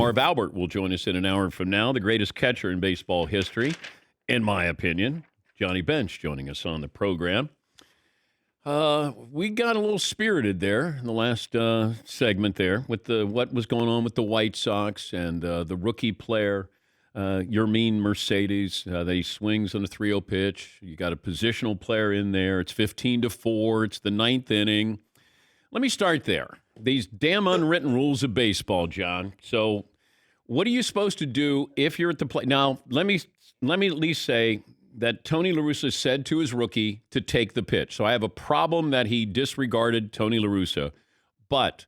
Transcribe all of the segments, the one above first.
Marv Albert will join us in an hour from now, the greatest catcher in baseball history, in my opinion. Johnny Bench joining us on the program. We got a little spirited there in the last segment there with what was going on with the White Sox and the rookie player, Yermin Mercedes. That he swings on a 3-0 pitch. You got a positional player in there. It's 15-4. It's the ninth inning. Let me start there. These damn unwritten rules of baseball, John. So what are you supposed to do if you're at the plate? Now, let me at least say that Tony La Russa said to his rookie to take the pitch. So I have a problem that he disregarded Tony La Russa. But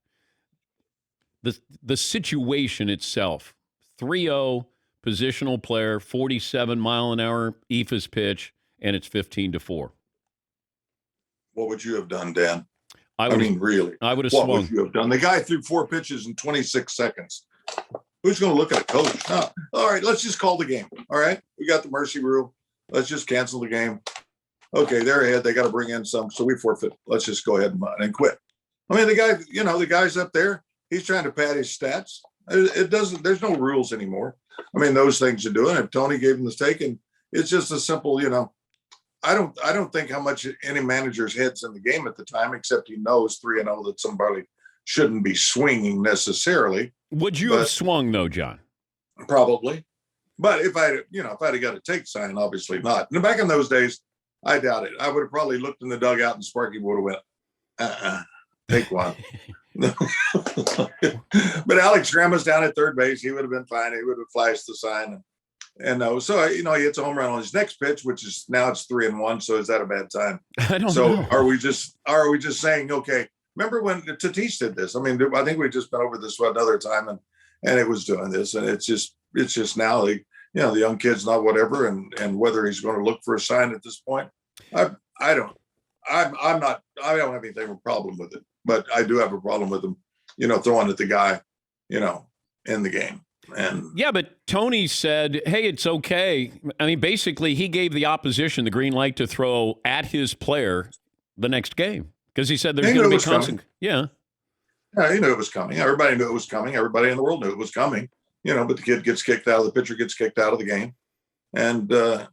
the situation itself, 3-0, positional player, 47-mile-an-hour eephus pitch, and it's 15-4. What would you have done, Dan? Really? I would have swung. What would you have done? The guy threw 4 pitches in 26 seconds. Who's going to look at a coach? No. All right, let's just call the game. All right, we got the mercy rule. Let's just cancel the game. Okay, they're ahead. They got to bring in some, so we forfeit. Let's just go ahead and quit. I mean, the guy's up there. He's trying to pad his stats. It doesn't. There's no rules anymore. I mean, those things are doing. If Tony gave him the stake, and it's just a simple, I don't think how much any manager's head's in the game at the time, except he knows 3-0 that somebody shouldn't be swinging necessarily. Would you have swung though, John? Probably, but if I'd have got a take sign, obviously not. And back in those days, I doubt it. I would have probably looked in the dugout and Sparky would have went, take one. But Alex Grandma's down at third base. He would have been fine. He would have flashed the sign. And so he hits a home run on his next pitch, which is now it's 3-1. So is that a bad time? I don't know. Are we just saying, okay, remember when Tatis did this? I mean, I think we've just been over this another time and it was doing this. And it's just now, the young kid's not whatever. And whether he's going to look for a sign at this point, I don't have anything of a problem with it, but I do have a problem with him, throwing at the guy, in the game. And yeah, but Tony said, hey, it's okay. I mean, basically, he gave the opposition the green light to throw at his player the next game because he said there's going to be consequences. Yeah, he knew it was coming. Everybody knew it was coming. Everybody in the world knew it was coming. But the kid gets kicked out. The pitcher gets kicked out of the game. And, the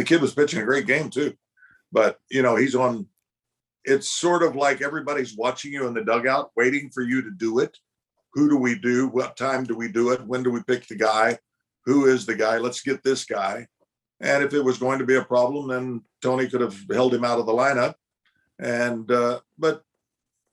kid was pitching a great game, too. But, he's on. It's sort of like everybody's watching you in the dugout, waiting for you to do it. Who do we do? What time do we do it? When do we pick the guy? Who is the guy? Let's get this guy. And if it was going to be a problem, then Tony could have held him out of the lineup. And but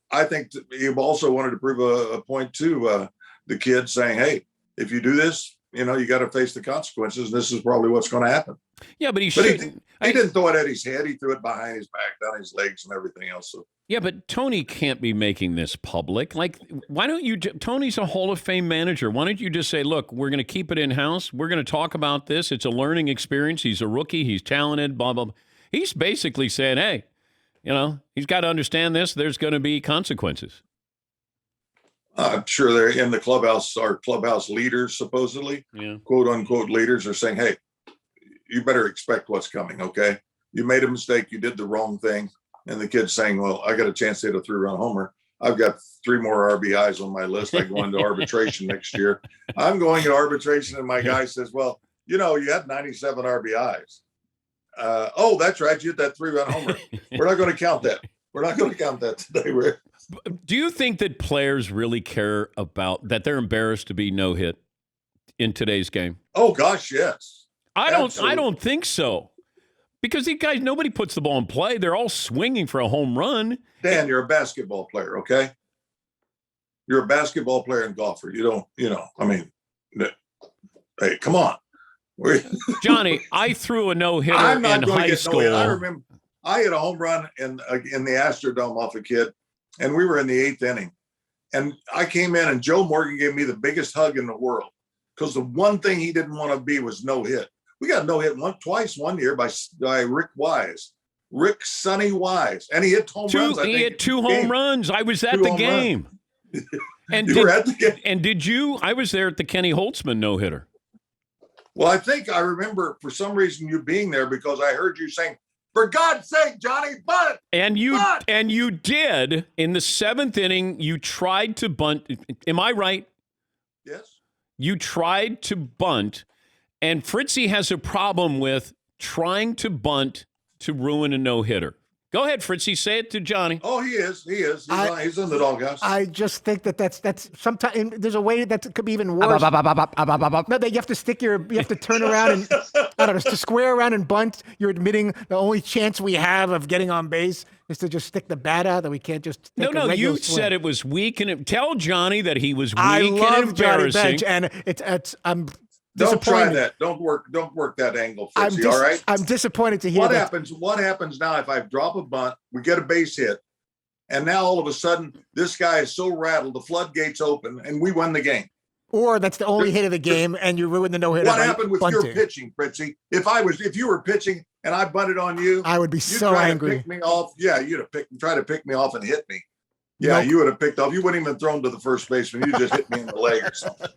I think he also wanted to prove a point to the kid, saying, "Hey, if you do this, you got to face the consequences. And this is probably what's going to happen." Yeah, but he didn't throw it at his head. He threw it behind his back, down his legs, and everything else. So. Yeah, but Tony can't be making this public. Like, why don't you? Tony's a Hall of Fame manager. Why don't you just say, look, we're going to keep it in-house. We're going to talk about this. It's a learning experience. He's a rookie. He's talented, blah, blah, blah. He's basically saying, hey, he's got to understand this. There's going to be consequences. I'm sure they're in the clubhouse. Our clubhouse leaders, supposedly, quote unquote leaders, are saying, hey, you better expect what's coming, okay? You made a mistake. You did the wrong thing. And the kid's saying, well, I got a chance to hit a 3-run homer. I've got 3 more RBIs on my list. I go into arbitration next year. I'm going to arbitration, and my guy says, well, you had 97 RBIs. Oh, that's right. You hit that 3-run homer. We're not going to count that. We're not going to count that today, Rick. Do you think that players really care about that? They're embarrassed to be no-hit in today's game? Oh, gosh, yes. I don't think so. Because these guys, nobody puts the ball in play. They're all swinging for a home run. Dan, you're a basketball player, okay? You're a basketball player and golfer. You don't, hey, come on. Johnny, I threw a no-hitter in high school. I remember I hit a home run in the Astrodome off a kid, and we were in the 8th inning. And I came in, and Joe Morgan gave me the biggest hug in the world because the one thing he didn't want to be was no-hit. We got no-hit twice one year by Rick Sonny Wise. And he hit home runs. He hit 2 home runs. I was at the game. And you were at the game. And did you? I was there at the Kenny Holtzman no-hitter. Well, I think I remember for some reason you being there because I heard you saying, for God's sake, Johnny, bunt. And you did. In the 7th inning, you tried to bunt. Am I right? Yes. You tried to bunt, and Fritzy has a problem with trying to bunt to ruin a no-hitter. Go ahead, Fritzy. Say it to Johnny. Oh, he is. He's in the doghouse. I just think that's sometimes there's a way that could be even worse. No, that you have to turn around and I don't know, to square around and bunt. You're admitting the only chance we have of getting on base is to just stick the bat out. That we can't just take a regular you swing. said it was weak, and tell Johnny that he was weak I love and Johnny embarrassing. Bench, and I'm Don't try disappointed. that. Don't work that angle, Fritzy. All right. I'm disappointed to hear What that. happens? What happens now if I drop a bunt, we get a base hit, and now all of a sudden this guy is so rattled, the floodgates open, and we win the game. Or that's the only hit of the game, and you ruin the no-hitter. What happened with bunting. your pitching, Fritzy? If you were pitching and I bunted on you, I would be you'd so try angry. to pick me off. Yeah, you'd have try to pick me off and hit me. Yeah, Nope. you would have picked off. You wouldn't even thrown to the first baseman. You just hit me in the leg or something.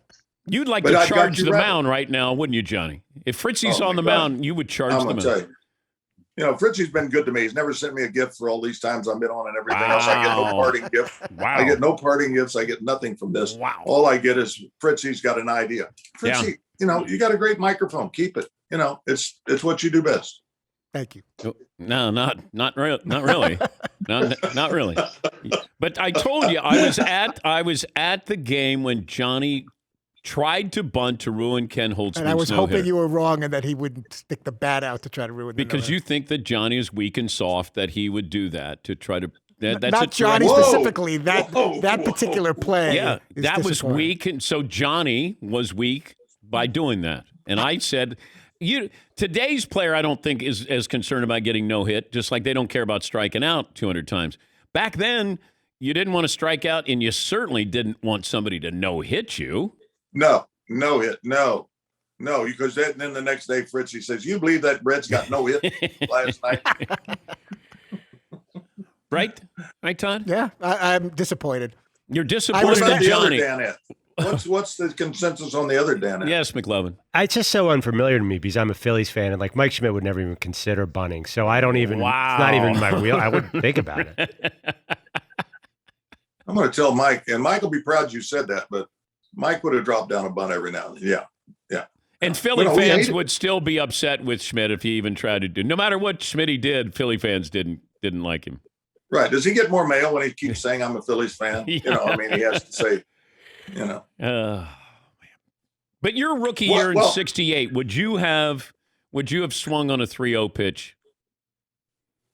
You'd like But to I got charge you the right. mound right now, wouldn't you, Johnny? If Fritzy's Oh, on my the God. mound, you would charge I'm the gonna mound. tell you. Fritzy's been good to me. He's never sent me a gift for all these times I've been on and everything else. I get no Wow. parting gift. Wow. I get no parting gifts. I get nothing from this. Wow. All I get is Fritzy's got an idea. Fritzy, you got a great microphone. Keep it. It's what you do best. Thank you. No, not really. Not really. But I told you I was at the game when Johnny tried to bunt to ruin Ken Holtzman's And I was no-hitter. hoping you were wrong and that he wouldn't stick the bat out to try to ruin the Because no-hitter. you think that Johnny is weak and soft, that he would do that to try to. That's Not Johnny Whoa. specifically. That Whoa. particular play. Yeah, is that was disappointing. weak, and so Johnny was weak by doing that. And I said, today's player, I don't think is as concerned about getting no hit, just like they don't care about striking out 200 times. Back then, you didn't want to strike out, and you certainly didn't want somebody to no hit you. No hit. No. Because then the next day, Fritzy says, "You believe that Red's got no hit last night?" Right, Todd? Yeah, I'm disappointed. You're What disappointed about in the other Johnny. Danette? What's the consensus on the other Danette? Yes, McLovin. It's just so unfamiliar to me because I'm a Phillies fan, and like Mike Schmidt would never even consider bunting. So I don't even. Wow. It's not even my wheel. I wouldn't think about it. I'm going to tell Mike, and Mike will be proud you said that, but Mike would have dropped down a bunt every now and then. Yeah. And Philly No, we fans hate it. would still be upset with Schmidt if he even tried to do. No matter what Schmitty did, Philly fans didn't like him. Right. Does he get more mail when he keeps saying I'm a Phillies fan? He has to say, But your rookie year in '68, would you have swung on a 3-0 pitch?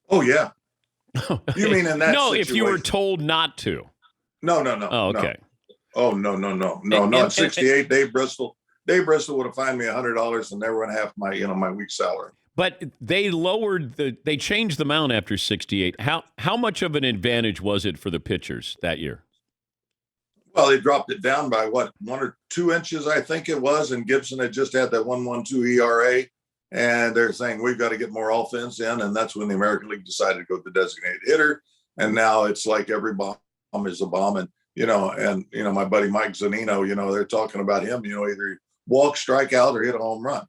Oh, yeah. You mean in that No, if you were situation? told not to. No. Oh, okay. Oh, no. Not 68. Dave Bristol would have fined me $100 and never went half my week's salary. But they they changed the mound after '68. How much of an advantage was it for the pitchers that year? Well, they dropped it down by 1 or 2 inches, I think it was. And Gibson had just had that 1.12 ERA. And they're saying we've got to get more offense in. And that's when the American League decided to go with the designated hitter. And now it's like every bomb is a bomb. And, my buddy Mike Zunino, they're talking about him, either walk, strike out, or hit a home run.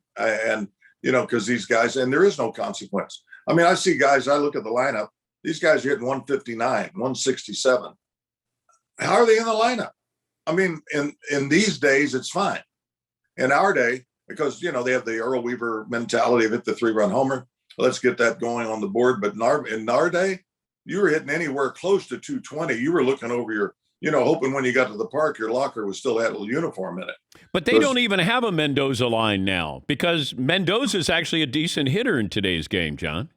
Because these guys, and there is no consequence. I mean, I see guys, I look at the lineup, these guys are hitting 159, 167. How are they in the lineup? I mean, in these days, it's fine. In our day, because, they have the Earl Weaver mentality of hit the 3-run homer. Let's get that going on the board. But in our day, you were hitting anywhere close to 220. You were looking over your, hoping when you got to the park, your locker was still had a uniform in it. But they don't even have a Mendoza line now because Mendoza is actually a decent hitter in today's game, John.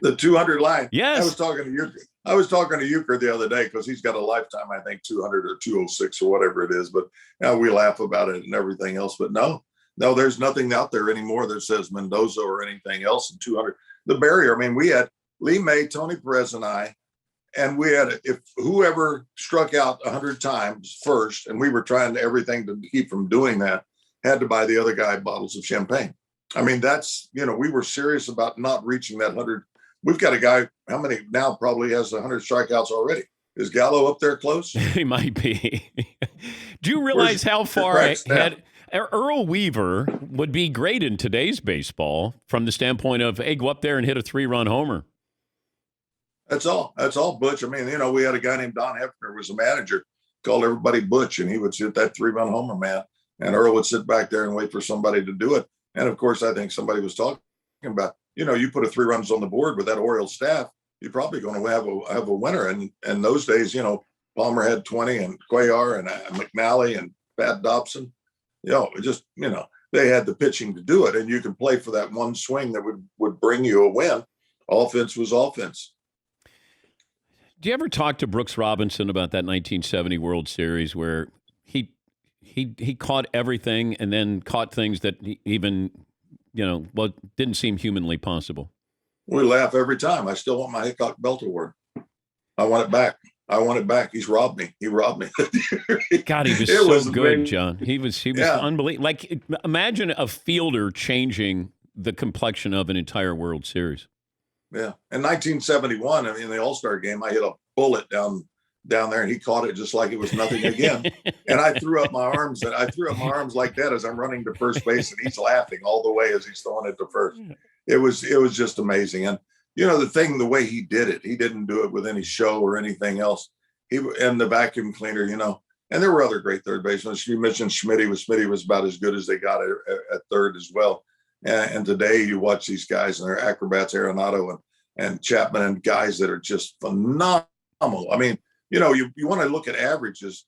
The 200 line. Yes. I was talking to Euchre the other day because he's got a lifetime, I think 200 or 206 or whatever it is. But we laugh about it and everything else. But no, there's nothing out there anymore that says Mendoza or anything else in 200. The barrier. I mean, we had Lee May, Tony Perez, and I. And we had, if whoever struck out 100 times first, and we were trying everything to keep from doing that, had to buy the other guy bottles of champagne. I mean, that's, we were serious about not reaching that 100. We've got a guy, how many now probably has 100 strikeouts already? Is Gallo up there close? He might be. Do you realize how far ahead Earl Weaver would be great in today's baseball from the standpoint of, hey, go up there and hit a 3-run homer? That's all, Butch. I mean, we had a guy named Don Hefner was a manager a called everybody Butch, and he would hit that 3-run homer, man. And Earl would sit back there and wait for somebody to do it. And of course, I think somebody was talking about, you put a 3 runs on the board with that Orioles staff, you're probably going to have a winner. And those days, Palmer had 20, and Cuellar and McNally and Pat Dobson. They had the pitching to do it, and you can play for that one swing that would bring you a win. Offense was offense. Do you ever talk to Brooks Robinson about that 1970 World Series where he caught everything and then caught things that even, didn't seem humanly possible? We laugh every time. I still want my Hickok Belt Award. I want it back. He's robbed me. He robbed me. God, he was so good, John. He was unbelievable. Like, imagine a fielder changing the complexion of an entire World Series. Yeah. In 1971, in the All-Star game, I hit a bullet down there, and he caught it just like it was nothing again. And I threw up my arms, like that as I'm running to first base, and he's laughing all the way as he's throwing it to first. It was just amazing. And the way he did it, he didn't do it with any show or anything else. And the vacuum cleaner, and there were other great third basemen. You mentioned Schmitty was about as good as they got at third as well. And today you watch these guys and they're acrobats, Arenado and Chapman, and guys that are just phenomenal. I mean, you want to look at averages,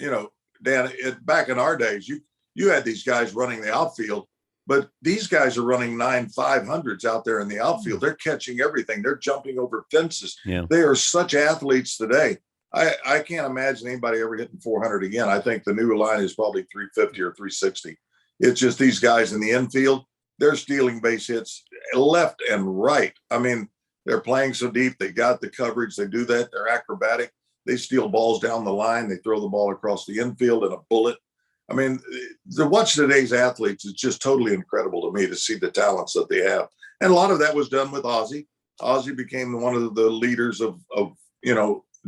Dan, back in our days, you had these guys running the outfield, but these guys are running 9.500s out there in the outfield. They're catching everything. They're jumping over fences. Yeah. They are such athletes today. I can't imagine anybody ever hitting 400 again. I think the new line is probably 350 or 360. It's just these guys in the infield, they're stealing base hits left and right. I mean, they're playing so deep. They got the coverage. They do that. They're acrobatic. They steal balls down the line. They throw the ball across the infield in a bullet. I mean, to watch today's athletes is just totally incredible to me to see the talents that they have. And a lot of that was done with Ozzie. Ozzie became one of the leaders of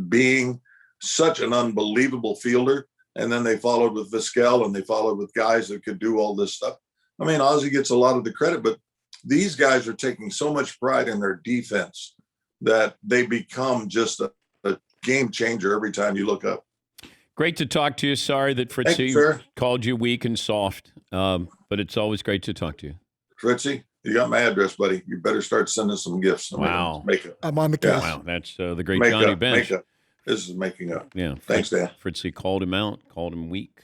being such an unbelievable fielder. And then they followed with Vizquel, and they followed with guys that could do all this stuff. I mean, Ozzie gets a lot of the credit, but these guys are taking so much pride in their defense that they become just a game changer every time you look up. Great to talk to you. Sorry that Fritzy called you weak and soft, but it's always great to talk to you. Fritzy, you got my address, buddy. You better start sending some gifts. Wow. Makeup. I'm on the case. Wow, that's the great Johnny Bench. This is making up. Yeah. Thanks, Dan. Fritzy called him out, called him weak.